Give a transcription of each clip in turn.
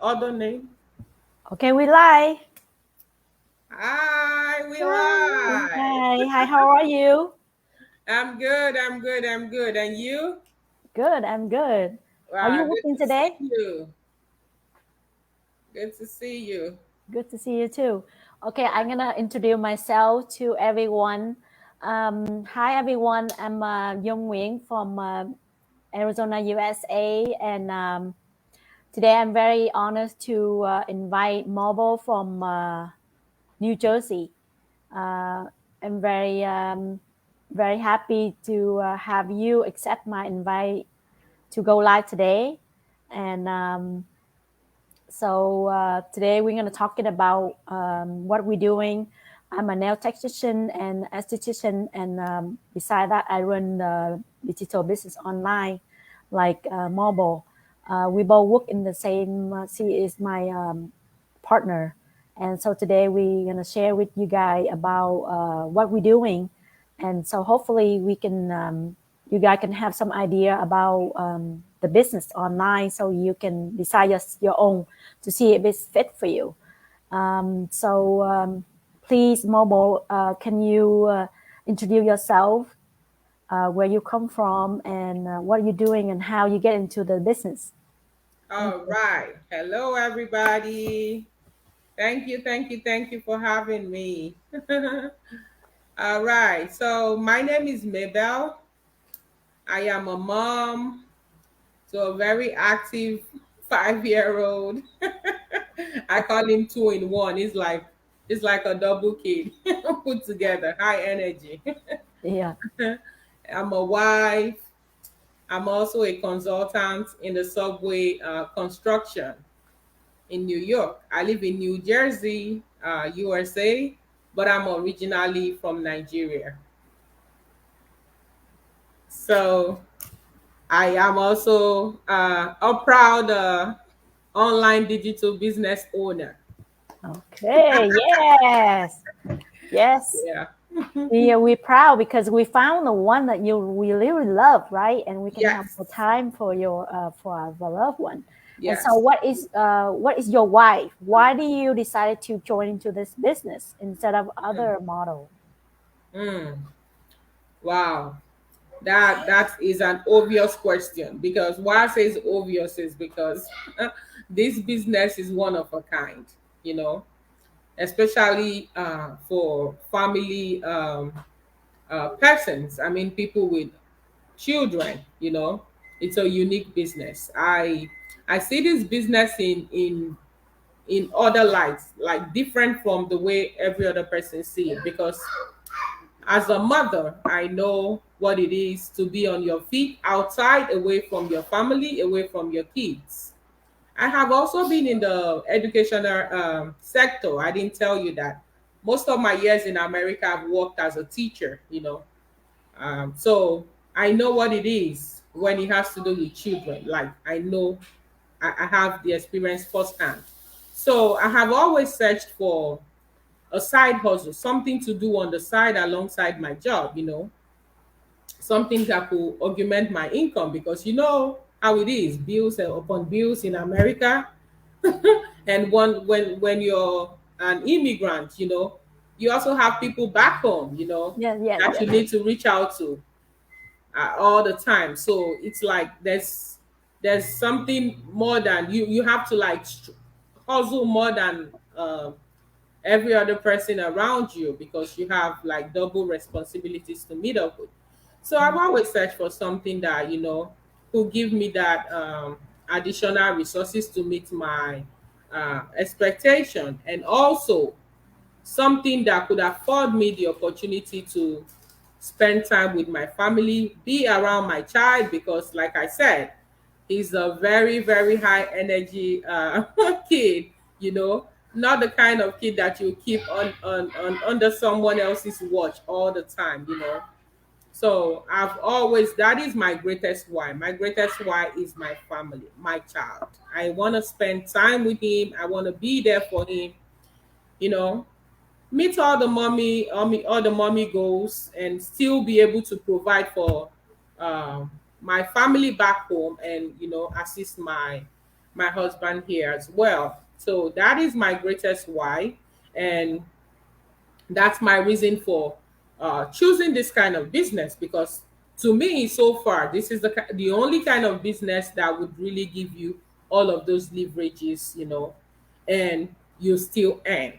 other name. Okay, we lie. Hi, we Hi, live. hi, hi. How are you? I'm good. I'm good. I'm good. And you? Good. I'm good. Are you Wow, good working to see today? you. Good to see you. Good to see you too. Okay, I'm gonna introduce myself to everyone. Hi, everyone. I'm Yuom Nguyen from Arizona, USA, and today I'm very honored to invite Mabel from New Jersey. Uh, I'm very happy to have you accept my invite to go live today. And today we're going to talking about what we're doing. I'm a nail technician and esthetician, and beside that, I run digital business online, like mobile. We both work in the same. She is my partner, and so today we're gonna share with you guys about what we're doing, and so hopefully we can you guys can have some idea about the business online, so you can decide your own to see if it's fit for you. Please, Mobile, can you introduce yourself, where you come from, and what you're doing, and how you get into the business? Thank All you. right. Hello, everybody. Thank you. Thank you. Thank you for having me. All right. So, my name is Mabel. I am a mom to a very active 5-year-old. I call him two in one. It's like a double kid put together, high energy. Yeah. I'm a wife. I'm also a consultant in the subway construction in New York. I live in New Jersey, USA, but I'm originally from Nigeria. So I am also a proud online digital business owner. Okay. Yes. Yes. Yeah. We're proud because we found the one that you we really love, right? And we can have more Yes. time for your for our loved one. And so, Yes. what is your why? Why do you decided to join into this business instead of other model? Mm. Wow. That is an obvious question, because why I say it's obvious is because this business is one of a kind, you know, especially for family persons. I mean, people with children. It's a unique business. I see this business in other lights, like different from the way every other person see it, because as a mother, I know what it is to be on your feet outside, away from your family, away from your kids. I have also been in the educational sector. I didn't tell you that. Most of my years in America, I've worked as a teacher. So I know what it is when it has to do with children. Like, I know, I have the experience firsthand. So I have always searched for a side hustle, something to do on the side alongside my job, something that could augment my income, because you know how it is, bills upon bills in America. And when you're an immigrant, you also have people back home, Yes, yes, that yes. you need to reach out to all the time. So it's like there's something more than you have to like hustle more than every other person around you, because you have like double responsibilities to meet up with. So I've always searched for something that could give me that additional resources to meet my expectation, and also something that could afford me the opportunity to spend time with my family, be around my child, because, like I said, he's a very, very high energy kid, not the kind of kid that you keep on under someone else's watch all the time. So that is my greatest why. My greatest why is my family, my child. I want to spend time with him. I want to be there for him, you know meet all the mommy goals, and still be able to provide for my family back home, and assist my my husband here as well. So that is my greatest why. And that's my reason for choosing this kind of business, because to me so far this is the only kind of business that would really give you all of those leverages, and you still earn,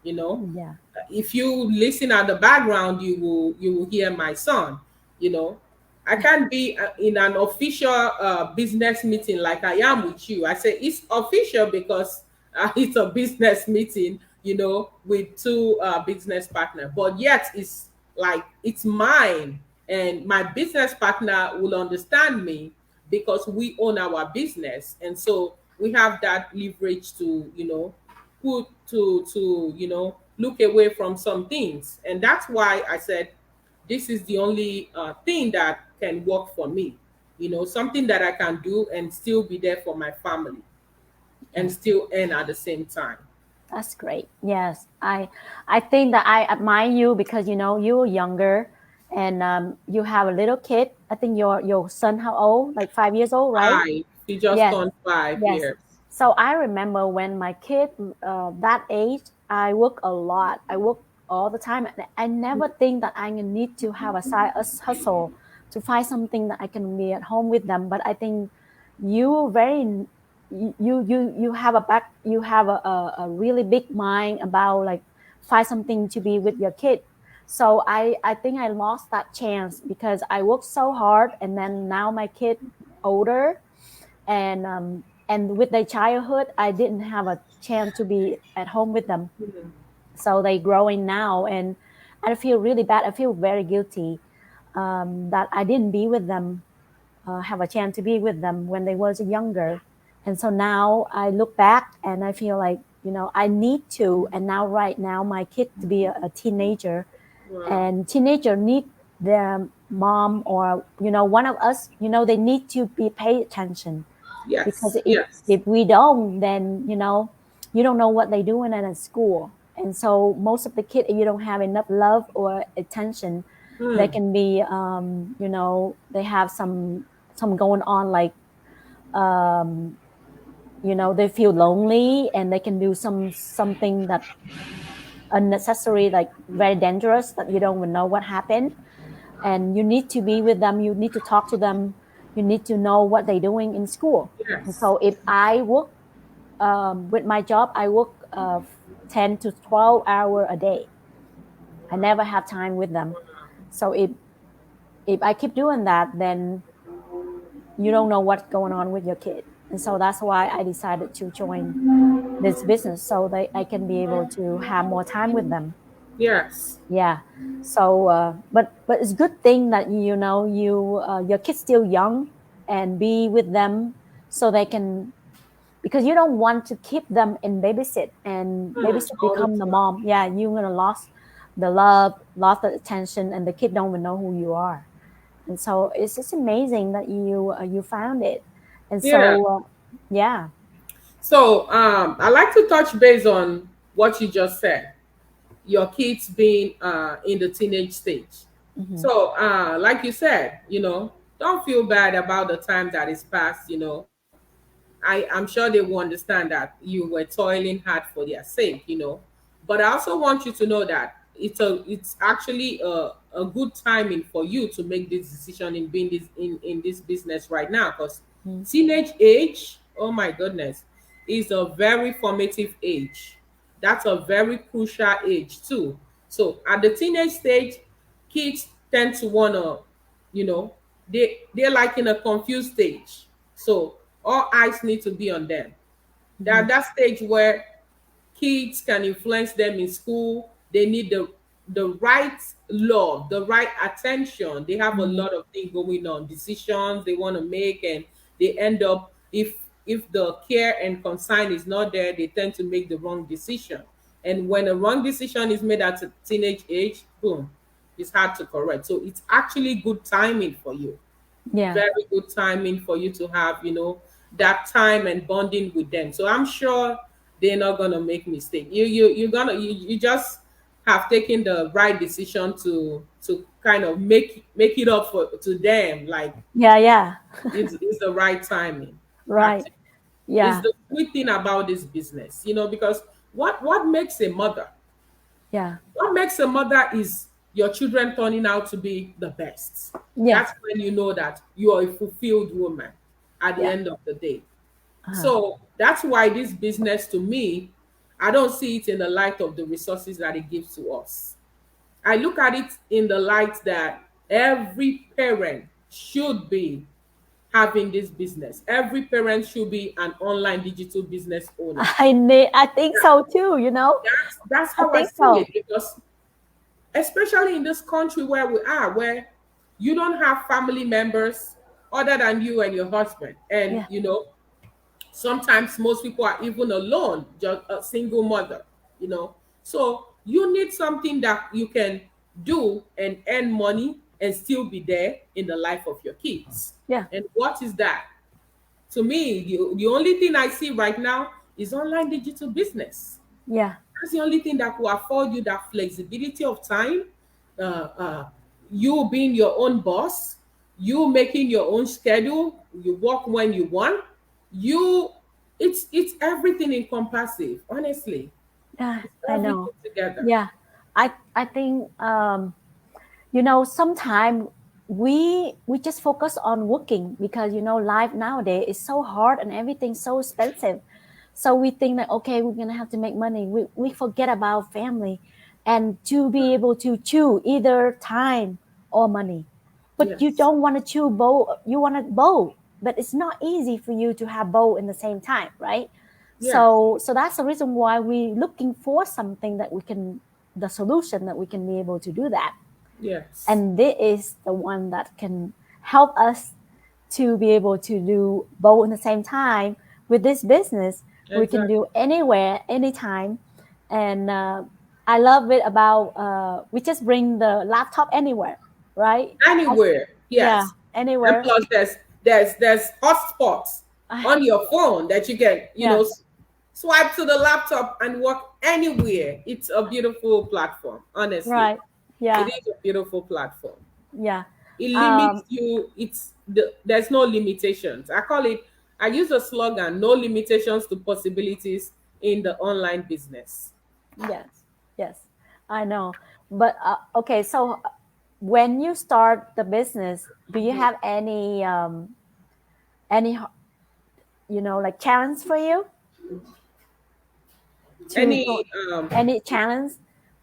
you know Yeah. if you listen at the background, you will hear my son. you know I can't be in an official business meeting like I am with you. I say it's official because it's a business meeting, with two business partner, but yet it's like it's mine, and my business partner will understand me because we own our business, and so we have that leverage to put to look away from some things. And that's why I said this is the only thing that can work for me, something that I can do and still be there for my family and Yeah. still earn at the same time. That's great. Yes, I think that I admire you because you're younger, and you have a little kid. I think your son how old? Like 5 years old, right? He just Yes, turned five yes. years. So I remember when my kid that age, I work a lot. I work all the time, and I never think that I need to have a side hustle to find something that I can be at home with them. But I think you very you have you have a really big mind about like find something to be with your kid. So I think I lost that chance because I worked so hard, and then now my kid older, and with their childhood I didn't have a chance to be at home with them. Mhm. So they growing now, and I feel really bad. I feel very guilty that I didn't be with them, have a chance to be with them when they was younger. And so now I look back and I feel like I need to. And now right now my kid to be a teenager, Wow. and teenager need their mom, or one of us, they need to be paid attention, because Yes, if yes. if we don't, then you don't know what they're doing at a school. And so most of the kids, if you don't have enough love or attention, they Hmm. can be they have some going on, like um they feel lonely, and they can do something that unnecessary, like very dangerous, that you don't even know what happened. And you need to be with them, you need to talk to them, you need to know what they're doing in school. And Yes. so if I work with my job, I work 10 to 12 hour a day. I never have time with them. So if I keep doing that, then you don't know what's going on with your kid. And so that's why I decided to join this business, so that I can be able to have more time with them. Yes. Yeah. So but it's good thing that your kids still young, and be with them, so they can, because you don't want to keep them in babysit, and Hmm. babysit All the become the time. mom. Yeah, you're gonna lost the love, lost the attention, and the kid don't even know who you are. And so it's just amazing that you found it. And Yeah. so yeah. So I like to touch base on what you just said. Your kids being in the teenage stage. Hmm. So, like you said, don't feel bad about the time that is past. I'm sure they will understand that you were toiling hard for their sake. But I also want you to know that it's actually a good timing for you to make this decision in being in this business right now, because teenage age, oh my goodness, is a very formative age. That's a very crucial age too. So at the teenage stage, kids tend to wanna, you know, they're like in a confused stage. So all eyes need to be on them. They're Hmm. at that stage where kids can influence them in school. They need the right love, the right attention. They have a Hmm. lot of things going on, decisions they want to make, and they end up, if the care and concern is not there, they tend to make the wrong decision. And when a wrong decision is made at a teenage age, boom, it's hard to correct. So it's actually good timing for you, Yeah. very good timing for you to have that time and bonding with them. So I'm sure they're not gonna make mistake. You just have taken the right decision to kind of make it up to them. Like Yeah. Yeah. it's the right timing Right. actually. Is Yeah. the sweet thing about this business, because what makes a mother? Yeah. What makes a mother is your children turning out to be the best. That's Yes. when you know that you are a fulfilled woman at the Yeah. end of the day. Uh-huh. So that's why this business, to me, I don't see it in the light of the resources that it gives to us. I look at it in the light that every parent should be having this business. Every parent should be an online digital business owner. I think so too, That's I how I think see so. it, because especially in this country where we are, where you don't have family members other than you and your husband, and Yeah. sometimes most people are even alone, just a single mother, you know so you need something that you can do and earn money and still be there in the life of your kids. Yeah. And what is that? To me, the only thing I see right now is online digital business. Yeah. That's the only thing that will afford you that flexibility of time. Uh, uh, you being your own boss, you making your own schedule, you work when you want. You, it's everything encompassive. Honestly, Yeah, it's I know. everything together. Yeah. I think sometimes we just focus on working because life nowadays is so hard and everything's so expensive. So we think that okay, we're gonna have to make money. We forget about family and to be able to choose either time or money. But you Yes, don't want to choose both. You want to both, but it's not easy for you to have both in the same time, right? yes, So that's the reason why we looking for something that we can, the solution that we can be able to do that. yes, And this is the one that can help us to be able to do both in the same time. With this business we can do exactly. anywhere anytime. And I love it about we just bring the laptop anywhere, right? Anywhere, Yeah, yes. And anywhere. plus, there's hotspots on your phone that you can, Yeah, swipe to the laptop and work anywhere. It's a beautiful platform, honestly. right. It Yeah. is a beautiful platform. Yeah. It limits um you. There's no limitations. I use a slogan: no limitations to possibilities in the online business. yes, yes, I know. But okay, so when you start the business, do you have any like challenge for you to Any any challenge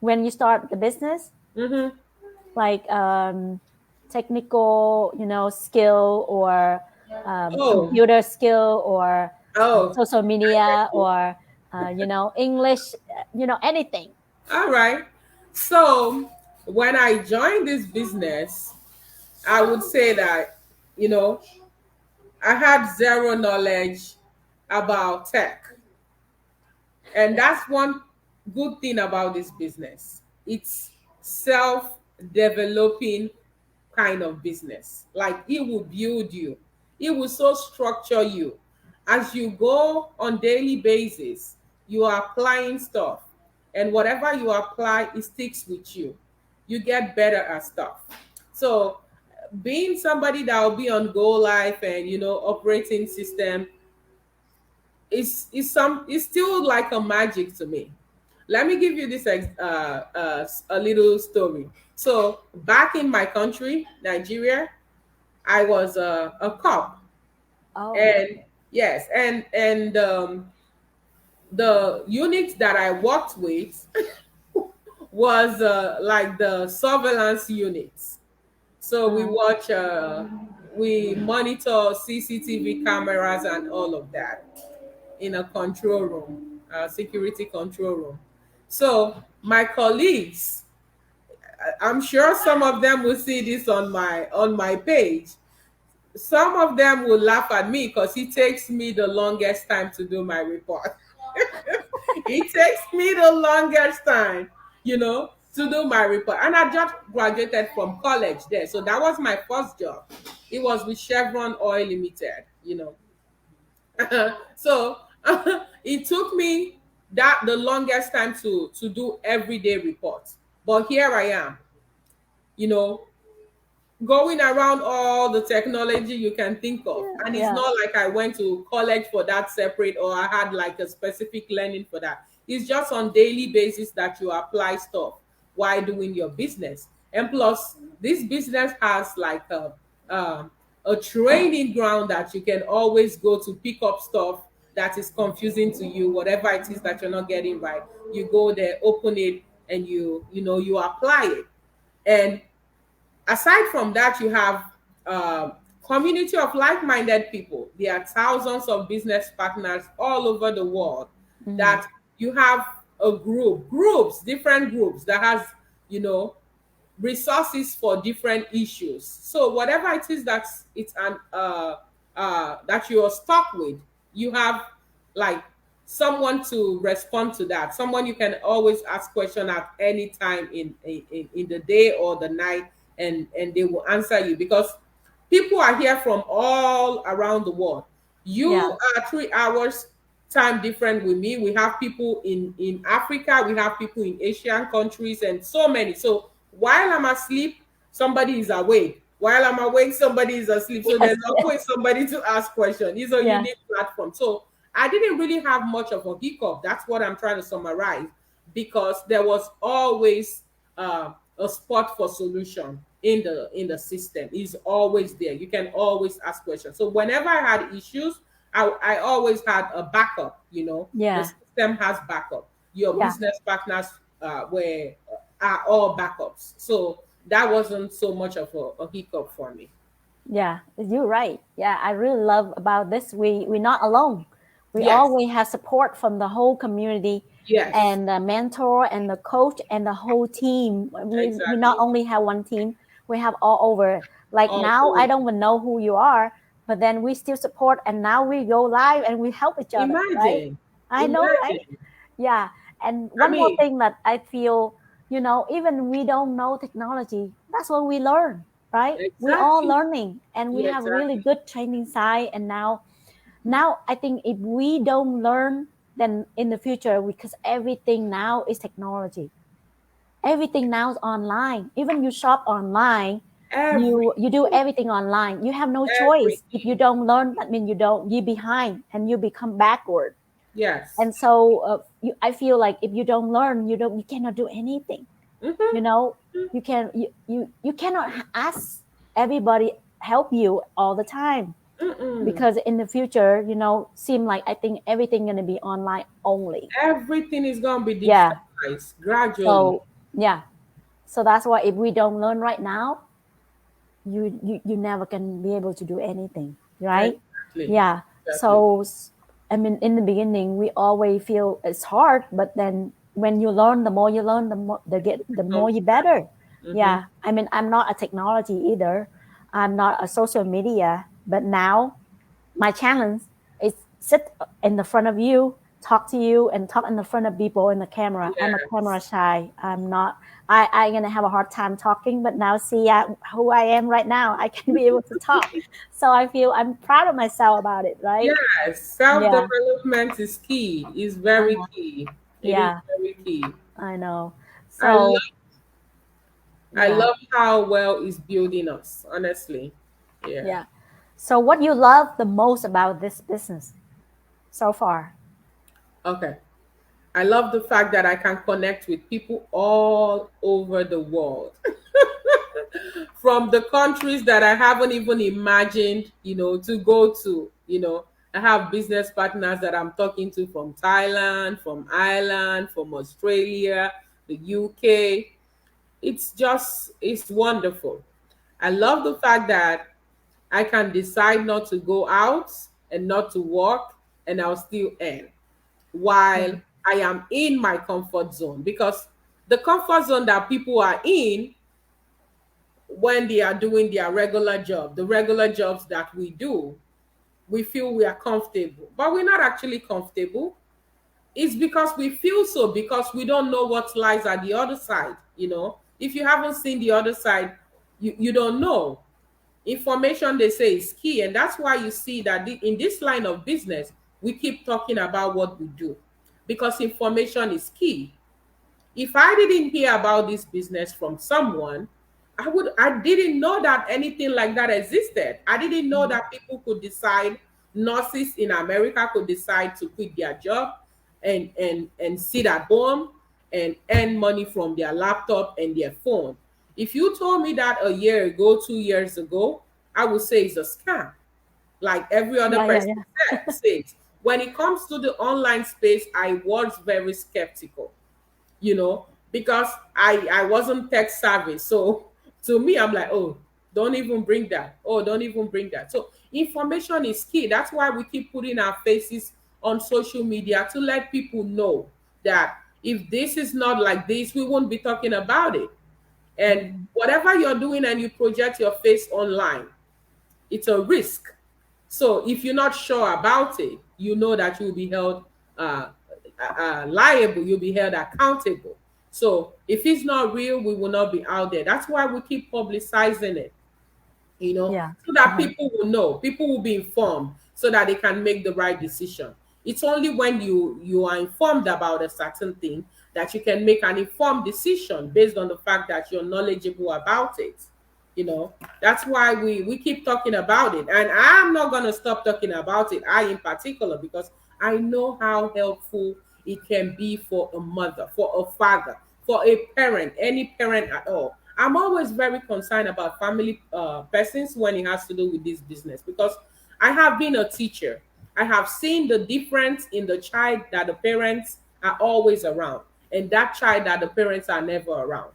when you start the business, mhm. like technical skill or Oh, computer skill or oh, social I get media you. or English, anything. All right. So when I joined this business, I would say that, you know, I had zero knowledge about tech. And that's one good thing about this business. It's self-developing kind of business. Like it will build you. It will so structure you. As you go on daily basis, you are applying stuff. And whatever you apply, it sticks with you. You get better at stuff. So being somebody that will be on Go Life and operating system is still like a magic to me. Let me give you this a little story. So back in my country, Nigeria, I was a cop, Oh. and yes, and the unit that I worked with was like the surveillance units. So uh, we monitor CCTV cameras and all of that in a control room, a security control room. So my colleagues, I'm sure some of them will see this on my page. Some of them will laugh at me because it takes me the longest time to do my report. It takes me the longest time, to do my report. And I just graduated from college there. So that was my first job. It was with Chevron Oil Limited, So it took me that the longest time to do everyday reports. But here I am, you know, going around all the technology you can think of. Yeah, And it's yeah. not like I went to college for that separate, or I had like a specific learning for that. It's just on daily basis that you apply stuff while doing your business. And plus, this business has like um, a training ground that you can always go to pick up stuff that is confusing to you, whatever it is that you're not getting right. You go there, open it, and you apply it. And aside from that, you have community of like-minded people. There are thousands of business partners all over the world Mm-hmm. that you have a groups, different groups that has, you know, resources for different issues. So whatever it is that it's an that you're stuck with, you have like someone to respond to that. Someone you can always ask question at any time in the day or the night, and they will answer you because people are here from all around the world. Yeah. You are 3 hours time different with me. We have people in Africa, we have people in Asian countries, and so many. So while I'm asleep, somebody is awake. While I'm awake, somebody is asleep. So Yes. there's Yes. always somebody to ask questions. It's a Yeah. unique platform. So I didn't really have much of a hiccup. That's what I'm trying to summarize, because there was always a spot for solution in the system. Is always there. You can always ask questions. So whenever I had issues, I always had a backup. The Yeah. system has backup. Your Yeah. business partners were are all backups. So that wasn't so much of a hiccup for me. Yeah, you're right. Yeah, I really love about this. We're not alone. We Yes, always have support from the whole community yes, and the mentor and the coach and the whole team. We not exactly. only have one team, we have all over. Like All now, I over. don't even know who you are, but then we still support, and now we go live and we help each other, right? Imagine, I know, right? imagine. Yeah. And I one more mean, thing that I feel, even we don't know technology, that's what we learn, right? We all exactly. learning and we Yeah, have really exactly. good training side. And now I think if we don't learn, then in the future, because everything now is technology, everything now is online. Even you shop online, you do Everything, everything online. You have no choice. If you everything. don't learn, that means you behind and you become backward. Yes. And so I feel like if you don't learn, you cannot do anything. Mm-hmm. You know, you cannot ask everybody help you all the time, Mm-mm. because in the future, seem like I think everything gonna be online only. Everything is gonna be Yeah. digitalized gradually. So yeah. So that's why if we don't learn right now, you never can be able to do anything, right? Exactly. Yeah. Exactly. So I mean, in the beginning we always feel it's hard, but then when you learn, the more you learn, the more Comes you back. better. Mm-hmm. Yeah. I mean, I'm not a technology either. I'm not a social media, but now my challenge is sit in the front of you, talk to you, and talk in the front of people in the camera. I'm a camera Yes. shy. I'm not. I'm gonna have a hard time talking, but now see who I am right now. I can be able to talk, so I feel I'm proud of myself about it. Right? Yes. Self Yeah. development is key. Is very Uh-huh. key. It is Yeah. very key. I know. I So love I yeah. love how well it's building us, honestly. Yeah. Yeah. So what you love the most about this business so far? Okay. I love the fact that I can connect with people all over the world. From the countries that I haven't even imagined, to go to. I have business partners that I'm talking to from Thailand, from Ireland, from Australia, the UK. It's wonderful. I love the fact that I can decide not to go out and not to work, and I'll still earn while Yeah. I am in my comfort zone, because the comfort zone that people are in when they are doing their regular job, the regular jobs that we do, we feel we are comfortable, but we're not actually comfortable. It's because we feel so, because we don't know what lies at the other side. If you haven't seen the other side, you don't know. Information, they say, is key, and that's why you see that in this line of business we keep talking about what we do, because information is key. If I didn't hear about this business from someone, I didn't know that anything like that existed. I didn't know Mhm. that people could decide, nurses in America could decide to quit their job and sit at home and earn money from their laptop and their phone. If you told me that a year ago, 2 years ago, I would say it's a scam. Like every other Yeah, yeah, person yeah. says. When it comes to the online space, I was very skeptical, because I wasn't tech savvy. So to me, I'm like, oh, don't even bring that. Oh, don't even bring that. So information is key. That's why we keep putting our faces on social media to let people know that if this is not like this, we won't be talking about it. And Mhm. whatever you're doing and you project your face online, it's a risk. So if you're not sure about it, you know that you'll be held uh, liable, you'll be held accountable. So if it's not real, we will not be out there. That's why we keep publicizing it, Yeah. so that Uh-huh. people will know, people will be informed so that they can make the right decision. It's only when you are informed about a certain thing that you can make an informed decision based on the fact that you're knowledgeable about it. That's why we keep talking about it, and I'm not going to stop talking about it, I in particular, because I know how helpful it can be for a mother, for a father, for a parent, any parent at all. I'm always very concerned about family persons when it has to do with this business, because I have been a teacher. I have seen the difference in the child that the parents are always around and that child that the parents are never around.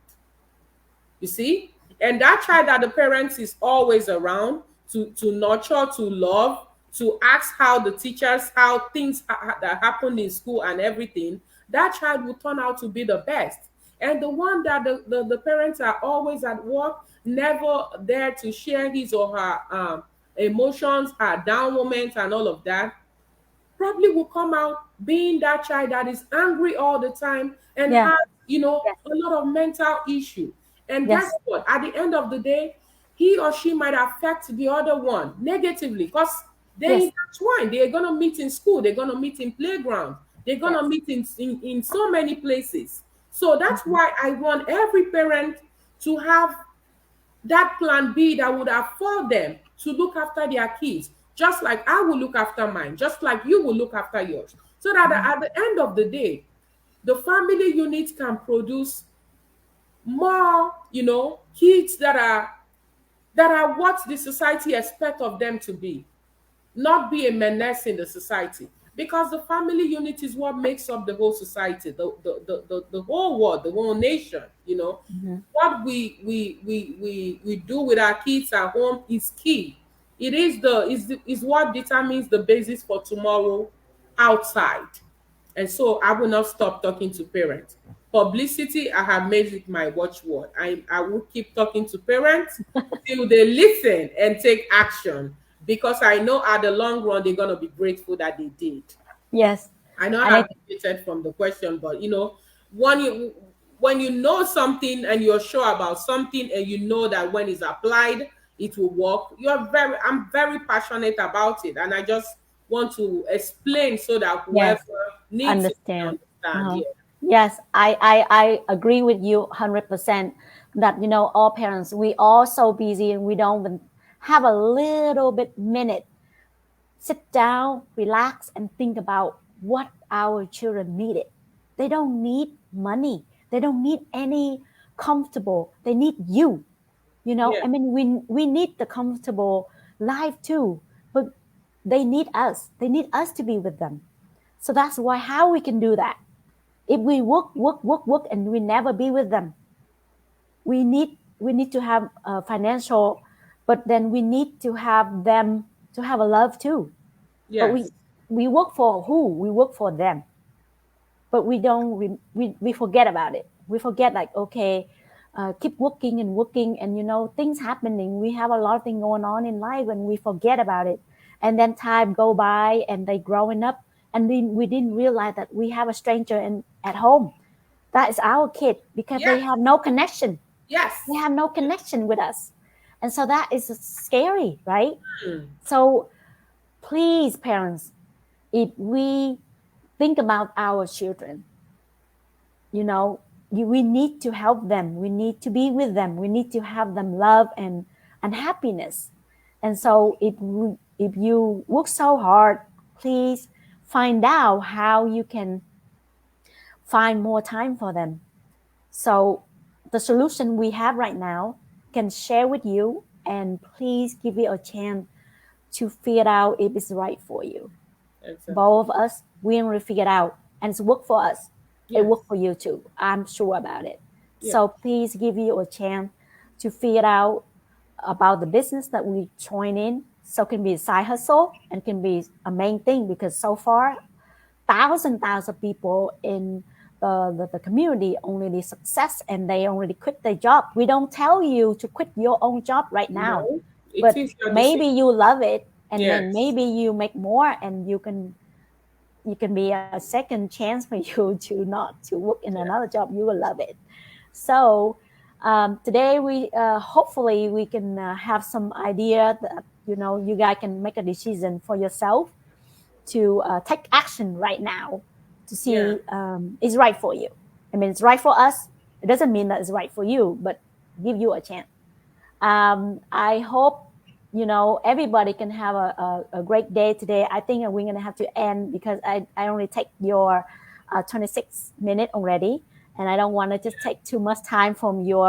You see? And that child that the parents is always around to nurture, to love, to ask how the teachers, how things that happened in school and everything, that child will turn out to be the best. And the one that the parents are always at work, never there to share his or her emotions, her down moments, and all of that, probably will come out being that child that is angry all the time and Yeah. has, Yes. a lot of mental issue. And guess Yes. what? At the end of the day, he or she might affect the other one negatively, because they Yes. intertwine. They're gonna meet in school, they're gonna meet in playground, they're gonna Yes. meet in so many places. So that's Mhm. why I want every parent to have that plan B that would afford them to look after their kids, just like I will look after mine, just like you will look after yours. So that Mhm. at the end of the day, the family unit can produce more, kids that are what the society expect of them to be, not be a menace in the society. Because the family unit is what makes up the whole society, the whole world, the whole nation. Mhm. What we do with our kids at home is key. It is what determines the basis for tomorrow outside. And so I will not stop talking to parents. Publicity, I have made it my watchword. I will keep talking to parents till they listen and take action, because I know at the long run they're gonna be grateful that they did. Yes. I know I And have deviated from the question, but when you know something and you're sure about something and you know that when it's applied, it will work. I'm very passionate about it, and I just want to explain so that whoever yes, needs it can understand. understand. Uh-huh. Yeah. Yes, I agree with you 100% that, all parents, we all so busy and we don't even have a little bit minute. Sit down, relax, and think about what our children needed. They don't need money. They don't need any comfortable. They need you. Yeah. I mean, we need the comfortable life too, but they need us. They need us to be with them. So that's why how we can do that. If we work, work, work, work, and we never be with them, we need to have financial, but then we need to have them to have a love too. But we Yes. we work for who? We work for them, but we don't we forget about it. We forget, like, okay, keep working and working, and things happening, we have a lot of things going on in life and we forget about it. And then time go by and they growing up, and we didn't realize that we have a stranger at home. That is our kid, because they Yes. have no connection. They Yes. have no connection with us. And so that is scary, right? Hmm. So please, parents, if we think about our children, you know we need to help them. We need to be with them. We need to have them love and happiness. And so if you work so hard, please find out how you can find more time for them. So the solution we have right now can share with you, and please give it a chance to figure out if it's right for you. Exactly. Both of us, we already figured out, and it's worked for us. It Yes. worked for you too. I'm sure about it. Yes. So please give you a chance to figure out about the business that we join in. So it can be a side hustle and can be a main thing, because so far thousands of people in the community only the success and they already quit their job. We don't tell you to quit your own job right now, No, it but is your maybe decision. you love it, and then Yes. maybe you make more, and you can be a second chance for you to not to work in Yeah. another job. You will love it. So today we hopefully we can have some idea that you guys can make a decision for yourself to take action right now to Yeah. see it's right for you. I mean, it's right for us. It doesn't mean that it's right for you, but give you a chance. I hope everybody can have a great day today. I think we're gonna have to end because I only take your 26 minutes already, and I don't want to just take too much time from your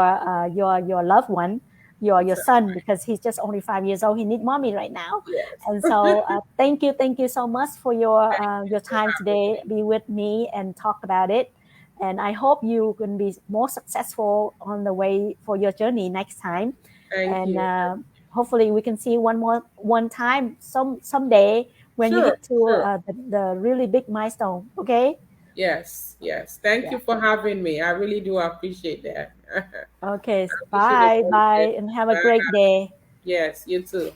loved one, your It's son, because he's just only 5 years old. He needs mommy right now, yes. and so thank you so much for Thank your you for time having today. me. Be with me and talk about it. And I hope you can be more successful on the way for your journey next time. Thank And you. hopefully we can see one time someday when you Sure. hit to Sure. the really big milestone. Okay. Yes. Yes. Thank Yeah. you for having me. I really do appreciate that. Okay. I wish you the Bye very best. bye and have a Bye. great day. Yes. You too.